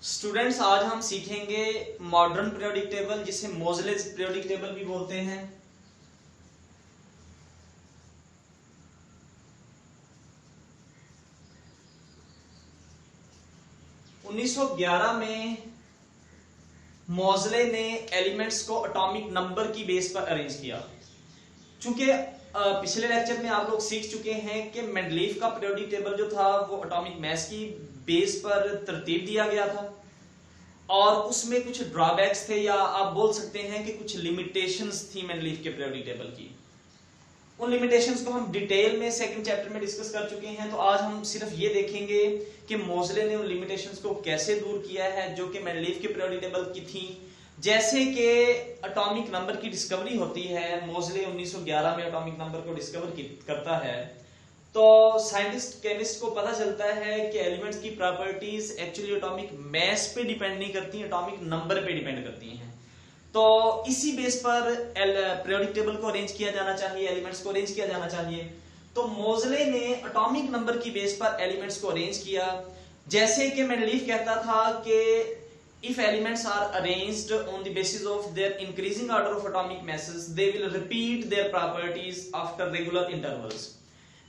Students, आज हम सीखेंगे मॉडर्न पीरियोडिक टेबल, जिसे मोज़लेस पीरियोडिक टेबल भी बोलते हैं। उन्नीस 1911 में मोज़ले ने एलिमेंट्स को एटॉमिक नंबर की बेस पर अरेंज किया। चूंकि पिछले लेक्चर में आप लोग सीख चुके हैं कि मेंडलीफ का पीरियोडिक टेबल जो था वो एटॉमिक मास की बेस पर तरतीब दिया गया था और उसमें कुछ ड्रॉबैक्स थे, या आप बोल सकते हैं कि कुछ लिमिटेशंस थी मेंडलीफ के पीरियोडिक टेबल की। उन लिमिटेशंस को हम डिटेल में सेकंड चैप्टर में डिस्कस कर चुके हैं, तो आज हम सिर्फ ये देखेंगे कि मोज़ले ने उन लिमिटेशंस को कैसे दूर किया है जो कि मेंडलीफ के पीरियोडिक टेबल की थी। जैसे कि एटॉमिक नंबर की डिस्कवरी होती है, मोज़ले 1911 में एटॉमिक नंबर को डिस्कवर करता है, तो साइंटिस्ट केमिस्ट को पता चलता है कि एलिमेंट्स की प्रॉपर्टीज एक्चुअली एटॉमिक मास पे डिपेंड नहीं करती, एटॉमिक नंबर पे डिपेंड करती हैं। तो इसी बेस पर पीरियोडिक टेबल को अरेंज किया जाना चाहिए, एलिमेंट्स को अरेंज किया जाना चाहिए। तो मोज़ले ने एटॉमिक नंबर की बेस पर एलिमेंट्स को अरेंज किया। जैसे कि मेंडलीफ कहता था कि if elements are arranged on the basis of their increasing order of atomic masses, they will repeat their properties after regular intervals.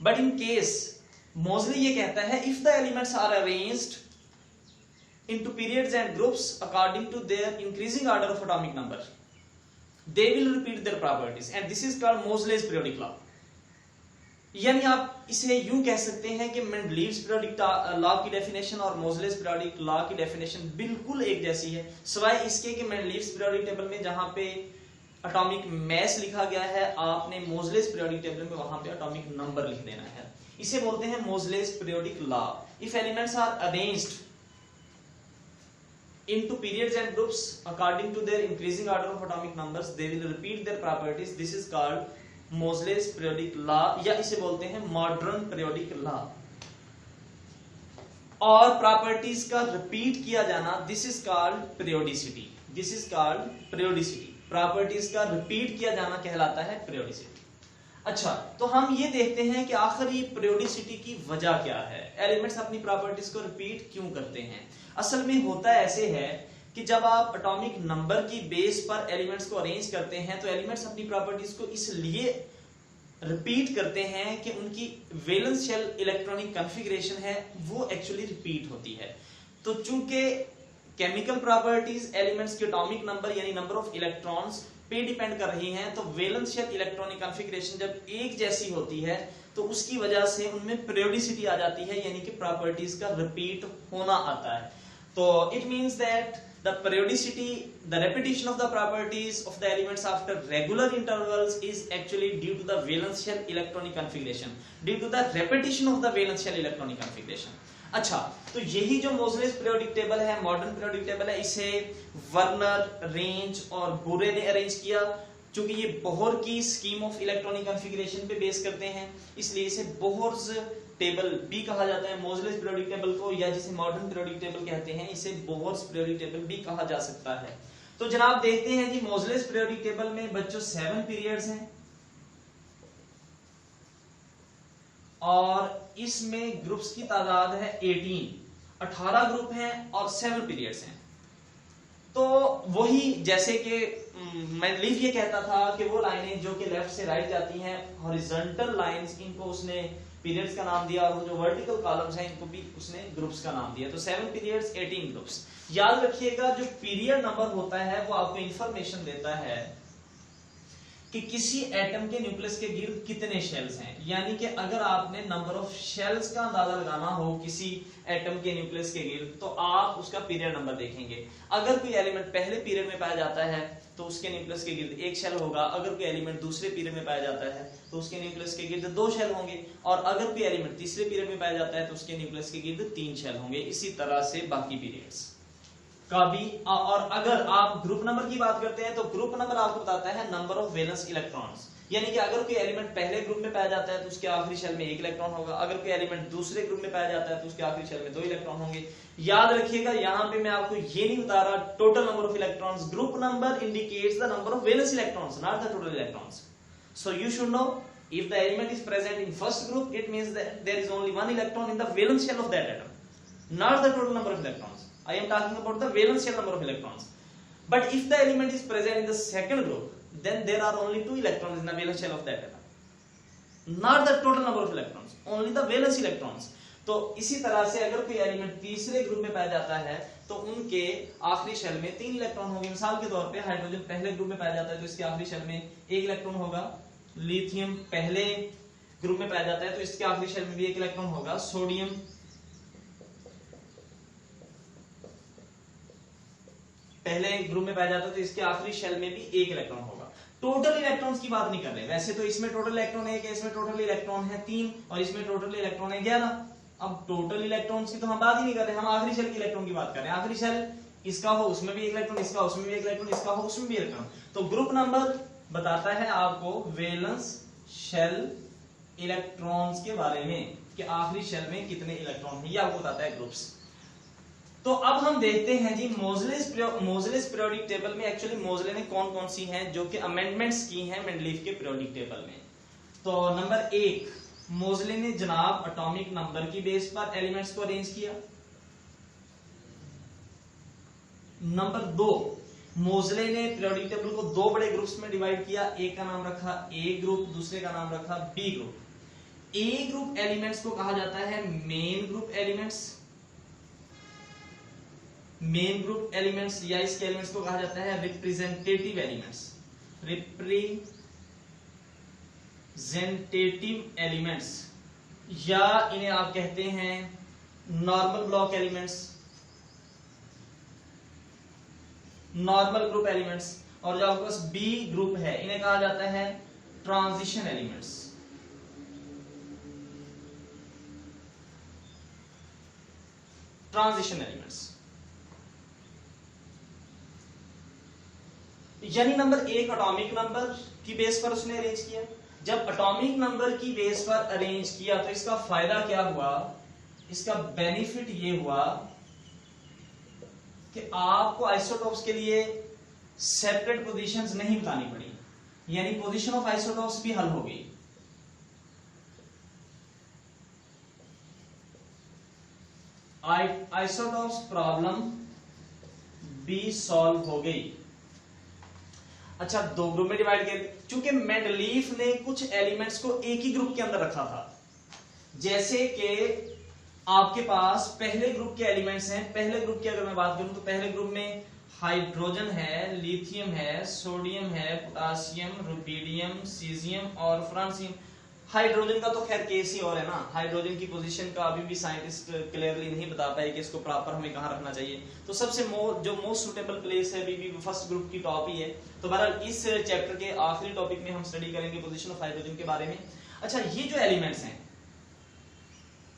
But in case, Moseley ये कहता है, if the elements are arranged into periods and groups according to their increasing order of atomic number, they will repeat their properties, and this is called Moseley's periodic law. यानी आप इसे यूं कह सकते हैं कि मेंडलीव्स पीरियोडिक लॉ की definition और मोज़लेस पीरियोडिक लॉ की डेफिनेशन बिल्कुल एक जैसी है, सिवाय इसके कि मेंडलीव्स पीरियोडिक टेबल में जहां पे एटॉमिक मास लिखा गया है, आपने मोज़लेस पीरियोडिक टेबल में वहां पे एटॉमिक नंबर लिख देना है। इसे बोलते हैं Moseley's periodic law. If elements are arranged into periods and groups according to their increasing order of atomic numbers, they will repeat their properties. This is called Moseley's periodic law, या इसे बोलते हैं मॉडर्न पीरियोडिक लॉ। और properties का repeat किया जाना, this is called periodicity. This is called periodicity. Properties का repeat किया जाना कहलाता है पीरियोडिसिटी। अच्छा, तो हम ये देखते हैं कि आखिर ये पीरियोडिसिटी की वजह क्या है, एलिमेंट्स अपनी प्रॉपर्टीज को रिपीट क्यों करते हैं। असल में होता ऐसे है कि जब आप एटॉमिक नंबर की बेस पर एलिमेंट्स को अरेंज करते हैं, तो एलिमेंट्स अपनी प्रॉपर्टीज को इसलिए रिपीट करते हैं कि उनकी वैलेंस शेल इलेक्ट्रॉनिक कॉन्फ़िगरेशन है वो एक्चुअली रिपीट होती है। तो चूंकि केमिकल प्रॉपर्टीज एलिमेंट्स के एटॉमिक नंबर यानी नंबर ऑफ इलेक्ट्रॉन्स पे डिपेंड कर रही हैं, तो वैलेंस शेल इलेक्ट्रॉनिक कॉन्फ़िगरेशन जब एक जैसी होती है तो उसकी वजह से उनमें पीरियोडिसिटी आ जाती है, यानी कि प्रॉपर्टीज का रिपीट होना आता है। तो it means that the periodicity, the repetition of the properties of the elements after regular intervals is actually due to the valence shell electronic configuration, due to the repetition of the valence shell electronic configuration. अच्छा, तो यही जो मोज़लेस periodic table है, modern periodic table है, इसे Werner, range और बोरे ने अरेंज किया। चूंकि ये बोहर की स्कीम ऑफ इलेक्ट्रॉनिक कॉन्फ़िगरेशन पे बेस करते हैं, इसलिए इसे बोहर्स टेबल भी कहा जाता है मोज़लेस पीरियोडिक टेबल को, या जिसे मॉडर्न पीरियोडिक टेबल कहते हैं, इसे बोहर्स पीरियोडिक टेबल भी कहा जा सकता है। तो जनाब देखते हैं जी, मोज़लेस पीरियोडिक टेबल में बच्चों 7 पीरियड्स हैं और इसमें ग्रुप्स की तादाद है 18 ग्रुप हैं और 7 पीरियड्स हैं। तो वही जैसे कि मेंडलीफ ये कहता था कि वो लाइनें जो कि लेफ्ट से राइट जाती हैं, हॉरिजॉन्टल लाइंस, इनको उसने पीरियड्स का नाम दिया, और वो जो वर्टिकल कॉलम्स हैं इनको भी उसने ग्रुप्स का नाम दिया। तो 7 पीरियड्स 18 ग्रुप्स। याद रखिएगा, जो पीरियड नंबर होता है वो आपको इंफॉर्मेशन देता है कि किसी एटम के न्यूक्लियस के गिर्द कितने शेल्स हैं। यानी कि अगर आपने नंबर ऑफ शेल्स का अंदाजा लगाना हो किसी एटम के न्यूक्लियस के गिर्द, तो आप उसका पीरियड नंबर देखेंगे। अगर कोई एलिमेंट पहले पीरियड में पाया जाता है तो उसके न्यूक्लियस के गिर्द 1 शेल होगा, अगर कोई एलिमेंट दूसरे पीरियड में पाया जाता है तो उसके न्यूक्लियस के गिर्द 2 शेल होंगे, और अगर कोई एलिमेंट तीसरे पीरियड में पाया जाता है तो उसके न्यूक्लियस के गिर्द 3 शेल होंगे। इसी तरह से बाकी पीरियड्स का भी। और अगर आप ग्रुप नंबर की बात करते हैं तो ग्रुप नंबर आपको बताता है नंबर ऑफ वैलेंस इलेक्ट्रॉन्स, यानी कि अगर कोई एलिमेंट पहले ग्रुप में पाया जाता है तो उसके आखिरी शेल में 1 इलेक्ट्रॉन होगा, अगर कोई एलिमेंट दूसरे ग्रुप में पाया जाता है तो उसके आखिरी शेल में 2 इलेक्ट्रॉन होंगे। याद रखिएगा, यहाँ पे मैं आपको ये नहीं बता रहा total number of electrons, group number indicates the number of valence electrons, not the total electrons. So you should know, if the element is present in first group, it means that there is only 1 electron in the valence shell of that atom, not the total number of electrons. I am talking about the valence shell number of electrons. But if the element is present in the second group, then there are only 2 electrons in the valence shell of that atom. Not the total number of electrons, only the valence electrons. तो इसी तरह से अगर कोई element तीसरे group में पाया जाता है तो उनके आखिरी शेल में 3 इलेक्ट्रॉन होंगे। मिसाल के तौर पे हाइड्रोजन पहले ग्रुप में पाया जाता है तो इसके आखिरी शेल में 1 इलेक्ट्रॉन होगा। लिथियम पहले ग्रुप में पाया जाता है तो इसके आखिरी शेल में भी 1 इलेक्ट्रॉन होगा। सोडियम पहले ग्रुप में पाया जाता है तो इसके आखिरी शेल में भी 1 इलेक्ट्रॉन होगा। टोटल इलेक्ट्रॉन्स की बात नहीं कर रहे, वैसे तो इसमें टोटल इलेक्ट्रॉन 1 है, इसमें टोटल इलेक्ट्रॉन है 3 और इसमें टोटल इलेक्ट्रॉन है 11। अब टोटल इलेक्ट्रॉन्स की तो हम बात ही नहीं कर रहे, हम आखिरी शेल के इलेक्ट्रॉन की बात कर रहे हैं। आखिरी शेल इसका हो उसमें भी 1 इलेक्ट्रॉन, इसका उसमें भी 1 इलेक्ट्रॉन, इसका हो उसमें भी 1 इलेक्ट्रॉन। तो ग्रुप नंबर बताता है आपको वैलेंस शेल इलेक्ट्रॉन्स के बारे में कि आखिरी शेल में कितने इलेक्ट्रॉन है, ये आपको बताता है ग्रुप्स। तो अब हम देखते हैं जी मोजलेस पीरियोडिक टेबल में एक्चुअली मोजले ने कौन कौन सी हैं जो कि अमेंडमेंट्स की हैं मेंडलीफ के पीरियोडिक टेबल में। तो नंबर 1, मोजले ने जनाब एटॉमिक नंबर की बेस पर एलिमेंट्स को अरेंज किया। नंबर 2, मोजले ने पीरियोडिक टेबल को 2 बड़े ग्रुप्स में डिवाइड किया। एक का नाम रखा ए ग्रुप, दूसरे का नाम रखा बी ग्रुप। ए ग्रुप एलिमेंट्स को कहा जाता है main group elements, main group elements या इसके एलिमेंट्स को कहा जाता है रिप्रेजेंटेटिव एलिमेंट्स, रिप्रेजेंटेटिव एलिमेंट्स, या इन्हें आप कहते हैं normal block elements, normal group elements. और जो आपके पास बी ग्रुप है इन्हें कहा जाता है ट्रांजिशन एलिमेंट्स, ट्रांजिशन एलिमेंट्स। यानी नंबर 1 एटॉमिक नंबर की बेस पर उसने अरेंज किया। जब एटॉमिक नंबर की बेस पर अरेंज किया तो इसका फायदा क्या हुआ, इसका बेनिफिट ये हुआ कि आपको आइसोटोप्स के लिए सेपरेट पोजीशंस नहीं बतानी पड़ी, यानी पोजीशन ऑफ आइसोटोप्स भी हल हो गई। आइसोटोप्स प्रॉब्लम भी सॉल्व हो गई। अच्छा, 2 ग्रुप में डिवाइड किया। चूंकि मेंडलीफ ने कुछ एलिमेंट्स को एक ही ग्रुप के अंदर रखा था, जैसे कि आपके पास पहले ग्रुप के एलिमेंट्स हैं। पहले ग्रुप की अगर मैं बात करूं तो पहले ग्रुप में हाइड्रोजन है, लिथियम है, सोडियम है, पोटासियम, रुबिडियम, सीजियम और फ्रांसियम। हाइड्रोजन का तो खैर केस ही और है ना, हाइड्रोजन की पोजीशन का अभी भी साइंटिस्ट क्लियरली नहीं बता पाए कि इसको प्रॉपर हमें कहां रखना चाहिए। तो सबसे जो मोस्ट सुटेबल प्लेस है अभी भी फर्स्ट ग्रुप की टॉप ही है। तो बहरहाल इस चैप्टर के आखिरी टॉपिक में हम स्टडी करेंगे पोजीशन ऑफ हाइड्रोजन के बारे में। अच्छा, ये जो एलिमेंट्स हैं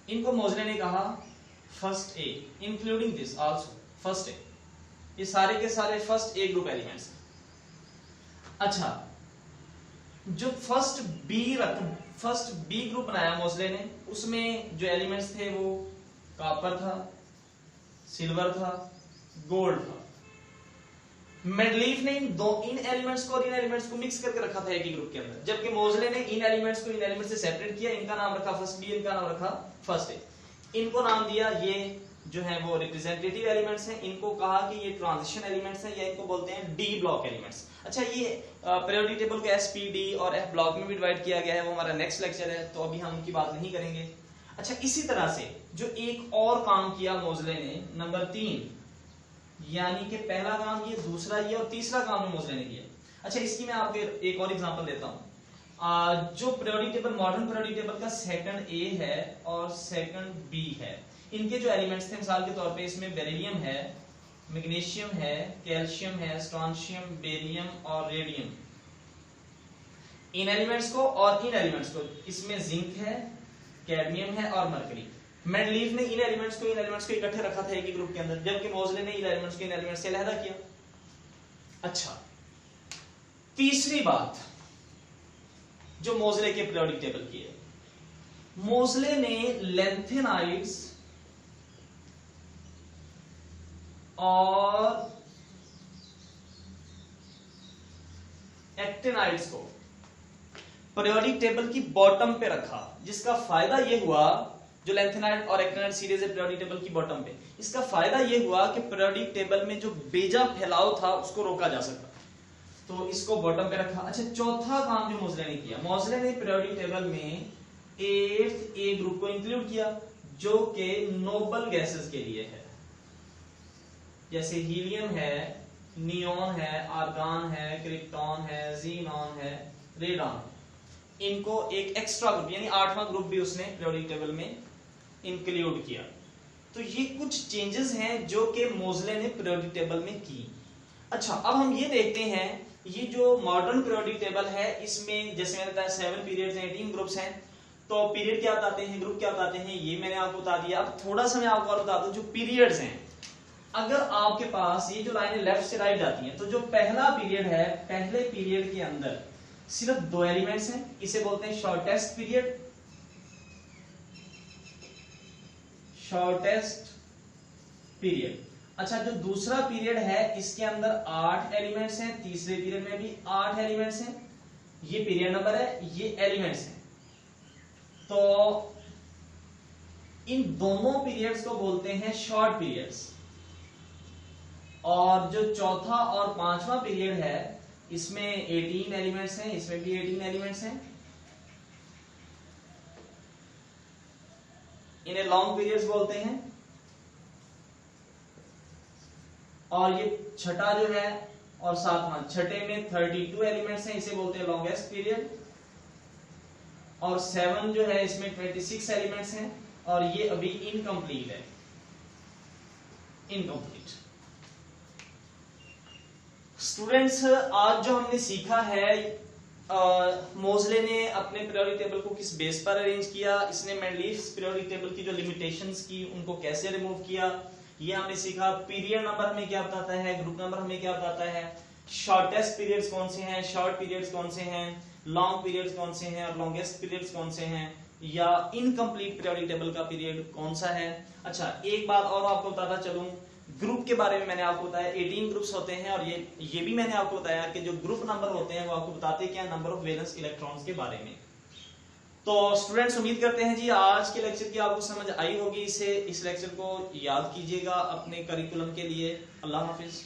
इनको मोजले ने कहा first A, including this also first A. ये सारे के सारे फर्स्ट ए ग्रुप एलिमेंट्स। अच्छा, जो फर्स्ट बी ग्रुप बनाया मोजले ने, उसमें जो एलिमेंट्स थे वो कॉपर था, सिल्वर था, गोल्ड था। मेंडलीफ ने इन एलिमेंट्स को और इन एलिमेंट्स को मिक्स करके रखा था एक ही ग्रुप के अंदर, जबकि मोजले ने इन एलिमेंट्स को इन एलिमेंट्स से सेपरेट किया। इनका नाम रखा फर्स्ट बी, इनका नाम रखा फर्स्ट ए। इनको नाम दिया, ये जो है वो रिप्रेजेंटेटिव एलिमेंट्स हैं। इनको कहा कि ये ट्रांजिशन एलिमेंट्स हैं, या इनको बोलते हैं डी ब्लॉक एलिमेंट्स। अच्छा, ये पीरियोडिक टेबल को एस, पी, डी और एफ ब्लॉक में भी डिवाइड किया गया है, वो हमारा नेक्स्ट लेक्चर है, तो अभी हम उनकी बात नहीं करेंगे। अच्छा, इसी तरह से जो एक और काम किया मोजले ने, नंबर 3, यानी कि पहला काम ये, दूसरा ये और तीसरा काम जो मोजले ने किया। अच्छा, इसकी मैं आपको एक और एग्जांपल देता हूं। जो periodic table, modern periodic table का सेकंड ए है और सेकंड बी है, इनके जो एलिमेंट्स थे मिसाल के तौर पे इसमें बेरिलियम है, मैग्नीशियम है, कैल्शियम है, स्ट्रोंशियम, बेरियम और रेडियम। इन एलिमेंट्स को और इन एलिमेंट्स को, इसमें जिंक है, कैडमियम है और मरकरी। मेंडलीफ ने इन एलिमेंट्स को इकट्ठे रखा था एक ही ग्रुप के अंदर, जबकि मोजले ने इन एलिमेंट्स को इन एलिमेंट्स से अलग किया। अच्छा, तीसरी बात जो मोजले के पीरियोडिक टेबल की है, मोजले ने लेंथेनाइड्स और एक्टिनाइड्स को पीरियोडिक टेबल की बॉटम पे रखा, जिसका फायदा यह हुआ जो लेंथेनाइड और एक्टिनाइड सीरीज है पीरियोडिक टेबल की बॉटम पे। इसका फायदा ये हुआ कि पीरियोडिक टेबल में जो बेजा फैलाव था उसको रोका जा सकता, तो इसको बॉटम पे रखा। अच्छा, चौथा काम जो मोज़ले ने किया, मोज़ले ने पीरियोडिक टेबल में 8th ए ग्रुप को इंक्लूड किया जो कि नोबल गैसेस के लिए है, जैसे हीलियम है, नियोन है, आर्गन है, क्रिप्टॉन है, जीनॉन है, रेडॉन। इनको एक एक्स्ट्रा ग्रुप यानी 8वां ग्रुप भी उसने पीरियोडिक टेबल में इंक्लूड किया। तो ये कुछ चेंजेस हैं जो कि मोज़ले ने पीरियोडिक टेबल में की। अच्छा, अब हम ये देखते हैं ये जो मॉडर्न पीरियोडिक टेबल है इसमें जैसे मैंने बताया 7 पीरियड्स हैं, 18 ग्रुप्स हैं। तो पीरियड क्या बताते हैं, ग्रुप क्या बताते हैं, ये मैंने आपको बता दिया। अब थोड़ा सा मैं आपको और बता दूं जो पीरियड्स हैं, अगर आपके पास ये जो लाइनें लेफ्ट से राइट जाती हैं, तो जो पहला पीरियड है, पहले पीरियड के अंदर सिर्फ 2 एलिमेंट्स हैं, इसे बोलते हैं शॉर्टेस्ट पीरियड, शॉर्टेस्ट पीरियड। अच्छा, जो दूसरा पीरियड है इसके अंदर 8 एलिमेंट्स हैं, तीसरे पीरियड में भी 8 एलिमेंट्स हैं, ये पीरियड नंबर है, ये एलिमेंट्स हैं। तो इन दोनों पीरियड्स को बोलते हैं शॉर्ट पीरियड्स। और जो चौथा और 5वां पीरियड है इसमें 18 एलिमेंट्स हैं, इसमें भी 18 एलिमेंट्स हैं, इन्हें लॉन्ग पीरियड्स बोलते हैं। और ये छठा जो है और 7वां, छठे में 32 एलिमेंट्स हैं, इसे बोलते हैं लॉन्गेस्ट पीरियड। और 7 जो है इसमें 26 एलिमेंट्स हैं और ये अभी इनकम्प्लीट है, इनकम्प्लीट। स्टूडेंट्स, आज जो हमने सीखा है मोज़ले ने अपने पीरियोडिक टेबल को किस बेस पर अरेंज किया, इसने मेंडलीव्स पीरियोडिक टेबल की जो लिमिटेशंस की उनको कैसे रिमूव किया, ये हमने सीखा। पीरियड नंबर हमें क्या बताता है, ग्रुप नंबर हमें क्या बताता है, शॉर्टेस्ट पीरियड्स कौन से हैं, शॉर्ट पीरियड्स कौन से हैं, लॉन्ग पीरियड्स कौन से हैं और लॉन्गेस्ट पीरियड्स कौन से हैं, या इनकम्प्लीट पीरियोडिक टेबल का पीरियड कौन सा है। अच्छा, एक बात और आपको बताता चलूं, ग्रुप के बारे में मैंने आपको बताया 18 ग्रुप्स होते हैं, और ये भी मैंने आपको बताया कि जो ग्रुप नंबर होते हैं वो आपको बताते हैं क्या, नंबर ऑफ वैलेंस इलेक्ट्रॉन्स के बारे में। तो स्टूडेंट्स, उम्मीद करते हैं जी आज के लेक्चर की आपको समझ आई होगी। इस लेक्चर को याद कीजिएगा अपने करिकुलम के लिए। अल्लाह हाफिज।